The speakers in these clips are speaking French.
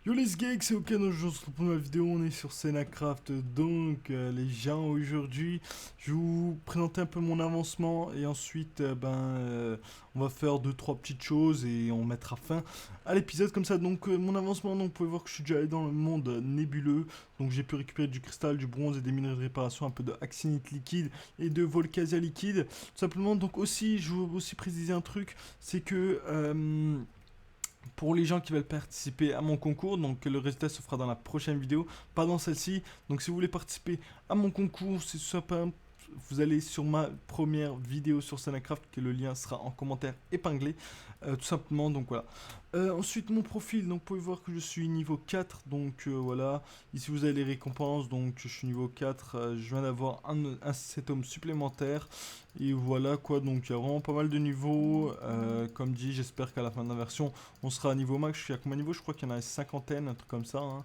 Yo les geeks, c'est OK, aujourd'hui on se retrouve pour une nouvelle vidéo, on est sur Senacraft, donc les gens aujourd'hui, je vais vous présenter un peu mon avancement et ensuite on va faire deux trois petites choses et on mettra fin à l'épisode comme ça. Donc mon avancement, donc vous pouvez voir que je suis déjà allé dans le monde nébuleux, donc j'ai pu récupérer du cristal, du bronze et des minerais de réparation, un peu de axinite liquide et de volcasia liquide, tout simplement. Donc aussi, je veux aussi préciser un truc, c'est que pour les gens qui veulent participer à mon concours, donc le résultat se fera dans la prochaine vidéo, pas dans celle-ci. Donc si vous voulez participer à mon concours, c'est tout simple. Vous allez sur ma première vidéo sur Senacraft, que le lien sera en commentaire épinglé, tout simplement. Donc voilà. Ensuite mon profil, donc vous pouvez voir que je suis niveau 4, donc voilà. Ici vous avez les récompenses, donc je suis niveau 4, je viens d'avoir un septum supplémentaire. Et voilà quoi, donc il y a vraiment pas mal de niveaux. Comme dit, j'espère qu'à la fin de la version, on sera à niveau max. Je suis à combien de niveaux? Je crois qu'il y en a une cinquantaine, un truc comme ça, hein.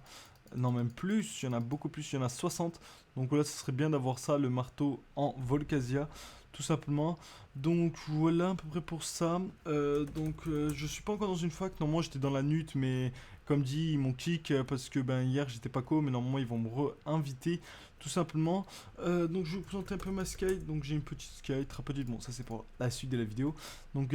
Non, même plus, il y en a beaucoup plus, il y en a 60. Donc voilà, ce serait bien d'avoir ça, le marteau en Volcasia, tout simplement. Donc voilà à peu près pour ça. Je suis pas encore dans une fac, normalement j'étais dans la NUT, mais comme dit, ils m'ont kick parce que hier j'étais pas co, mais normalement ils vont me re-inviter, tout simplement. Donc je vais vous présenter un peu ma Sky. Donc j'ai une petite Sky, très petite, bon ça c'est pour la suite de la vidéo. Donc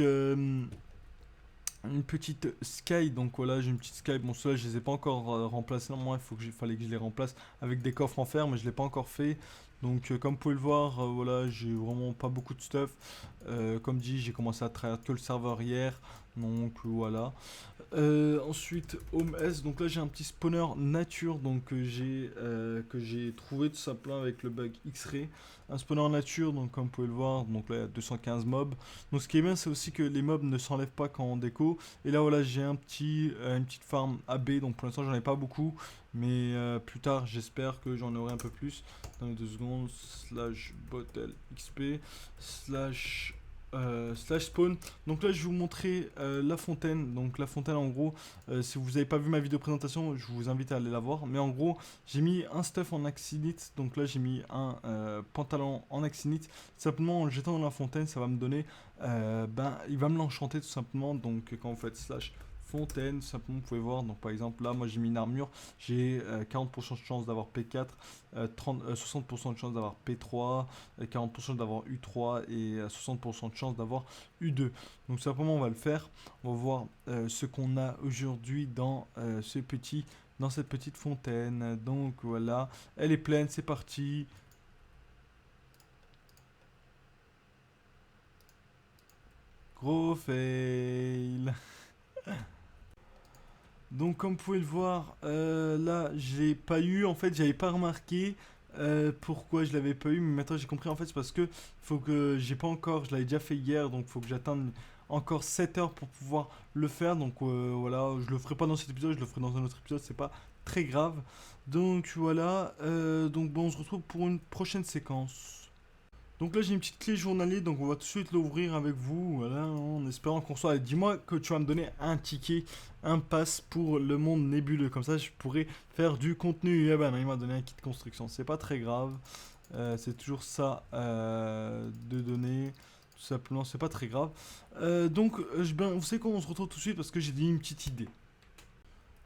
une petite Sky, donc voilà, j'ai une petite Sky. Bon, ceux-là, je les ai pas encore remplacés. Normalement, fallait que je les remplace avec des coffres en fer, mais je l'ai pas encore fait. Donc, comme vous pouvez le voir, voilà, j'ai vraiment pas beaucoup de stuff. Comme dit, j'ai commencé à travailler que le serveur hier, donc voilà. Ensuite, Home S, donc là j'ai un petit spawner nature, donc que j'ai trouvé tout simplement avec le bug X-Ray. Un spawner nature, donc comme vous pouvez le voir, donc là il y a 215 mobs. Donc ce qui est bien, c'est aussi que les mobs ne s'enlèvent pas quand on déco. Et là voilà, j'ai une petite farm AB, donc pour l'instant j'en ai pas beaucoup, mais plus tard j'espère que j'en aurai un peu plus. Dans les 2 secondes, slash bottle XP, slash spawn. Donc là je vais vous montrer la fontaine. Donc la fontaine en gros, si vous n'avez pas vu ma vidéo présentation, je vous invite à aller la voir. Mais en gros, j'ai mis un stuff en axinite. Donc là j'ai mis un pantalon en axinite. Simplement en le jetant dans la fontaine, ça va me donner, il va me l'enchanter tout simplement. Donc quand vous faites slash fontaine, simplement vous pouvez voir, donc par exemple là moi j'ai mis une armure, j'ai 40% de chance d'avoir P4, 60% de chance d'avoir P3, 40% d'avoir U3 et 60% de chance d'avoir U2. Donc simplement on va le faire, on va voir ce qu'on a aujourd'hui dans dans cette petite fontaine. Donc voilà, elle est pleine, c'est parti. Gros fail. Donc comme vous pouvez le voir, là je l'ai pas eu, en fait j'avais pas remarqué pourquoi je l'avais pas eu, mais maintenant j'ai compris, en fait c'est parce que faut que j'ai pas encore, je l'avais déjà fait hier, donc faut que j'attende encore 7 heures pour pouvoir le faire. Donc voilà, je le ferai pas dans cet épisode, je le ferai dans un autre épisode, c'est pas très grave. Donc voilà, donc bon, on se retrouve pour une prochaine séquence. Donc là j'ai une petite clé journalier, donc on va tout de suite l'ouvrir avec vous, voilà, en espérant qu'on soit. Dis-moi que tu vas me donner un ticket, un pass pour le monde nébuleux, comme ça je pourrais faire du contenu. Eh ben non, il m'a donné un kit de construction, c'est pas très grave. C'est toujours ça de donner, tout simplement, c'est pas très grave. Vous savez quoi, on se retrouve tout de suite parce que j'ai dit une petite idée.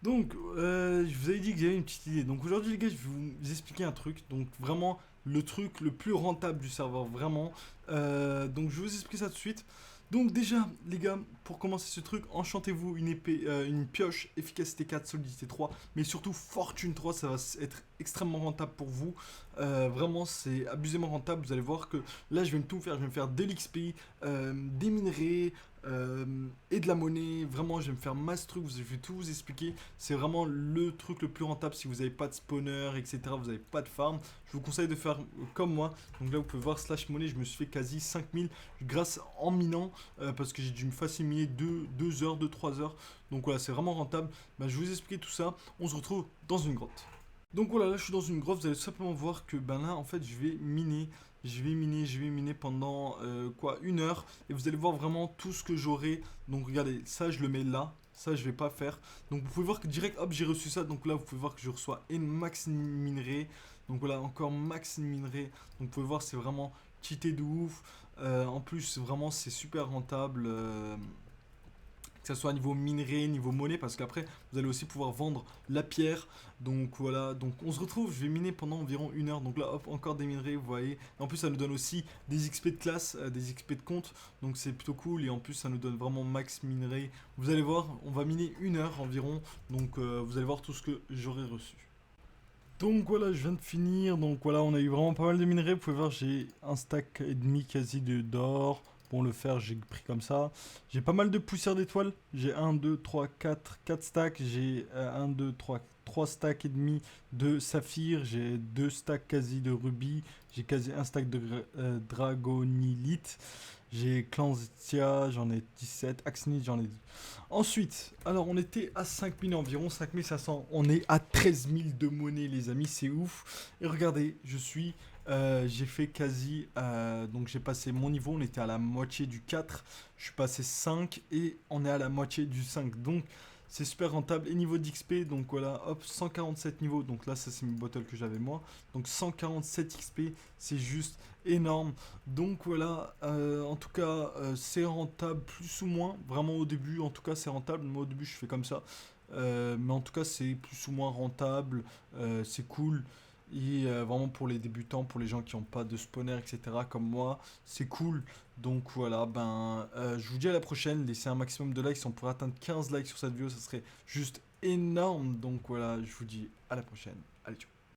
Donc, je vous avais dit que j'avais une petite idée. Donc aujourd'hui les gars, je vais vous expliquer un truc. Donc vraiment, le truc le plus rentable du serveur, vraiment. Donc je vais vous expliquer ça tout de suite. Donc déjà, les gars, pour commencer ce truc, enchantez-vous une épée, une pioche, efficacité 4, solidité 3, mais surtout fortune 3, ça va être extrêmement rentable pour vous. Vraiment, c'est abusément rentable. Vous allez voir que là, je vais me tout faire. Je vais me faire de l'XP, des minerais, et de la monnaie. Vraiment, je vais me faire masse truc. Je vais tout vous expliquer. C'est vraiment le truc le plus rentable si vous n'avez pas de spawner, etc. Vous n'avez pas de farm. Je vous conseille de faire comme moi. Donc là, vous pouvez voir slash monnaie. Je me suis fait quasi 5000 grâce en minant parce que j'ai dû me facile miner 2 heures, 3 heures. Donc voilà, c'est vraiment rentable. Je vais vous expliquer tout ça. On se retrouve dans une grotte. Donc voilà, là je suis dans une grotte, vous allez simplement voir que là en fait je vais miner, je vais miner pendant quoi, 1 heure, et vous allez voir vraiment tout ce que j'aurai. Donc regardez, ça je le mets là, ça je vais pas faire. Donc vous pouvez voir que direct, hop, j'ai reçu ça, donc là vous pouvez voir que je reçois une max minerai. Donc voilà, encore max minerai, donc vous pouvez voir c'est vraiment cheaté de ouf. En plus vraiment c'est super rentable. que ce soit niveau minerai, niveau monnaie, parce qu'après vous allez aussi pouvoir vendre la pierre. Donc voilà, donc on se retrouve, je vais miner pendant environ 1 heure. Donc là, hop, encore des minerais, vous voyez. En plus, ça nous donne aussi des XP de classe, des XP de compte. Donc c'est plutôt cool. Et en plus, ça nous donne vraiment max minerai. Vous allez voir, on va miner 1 heure environ. Donc vous allez voir tout ce que j'aurai reçu. Donc voilà, je viens de finir. Donc voilà, on a eu vraiment pas mal de minerais. Vous pouvez voir, j'ai un stack et demi quasi d'or. Pour le faire, j'ai pris comme ça. J'ai pas mal de poussière d'étoiles. J'ai 1, 2, 3, 4 stacks. J'ai 1, 2, 3 stacks et demi de saphir. J'ai 2 stacks quasi de rubis. J'ai quasi un stack de dragonilite. J'ai Clanzia, j'en ai 17. Axnit, j'en ai 10. Ensuite, alors on était à 5000 environ, 5500. On est à 13 000 de monnaie, les amis, c'est ouf. Et regardez, j'ai fait quasi, donc j'ai passé mon niveau, on était à la moitié du 4, je suis passé 5 et on est à la moitié du 5. Donc c'est super rentable. Et niveau d'XP, donc voilà, hop, 147 niveaux. Donc là, ça c'est mes bottles que j'avais moi. Donc 147 XP, c'est juste énorme. Donc voilà, en tout cas, c'est rentable plus ou moins. Vraiment au début, en tout cas, c'est rentable. Moi au début, je fais comme ça. Mais en tout cas, c'est plus ou moins rentable. C'est cool. Et vraiment pour les débutants, pour les gens qui n'ont pas de spawner, etc. comme moi, c'est cool. Donc voilà, je vous dis à la prochaine. Laissez un maximum de likes. Si on pourrait atteindre 15 likes sur cette vidéo, ça serait juste énorme. Donc voilà, je vous dis à la prochaine. Allez, ciao.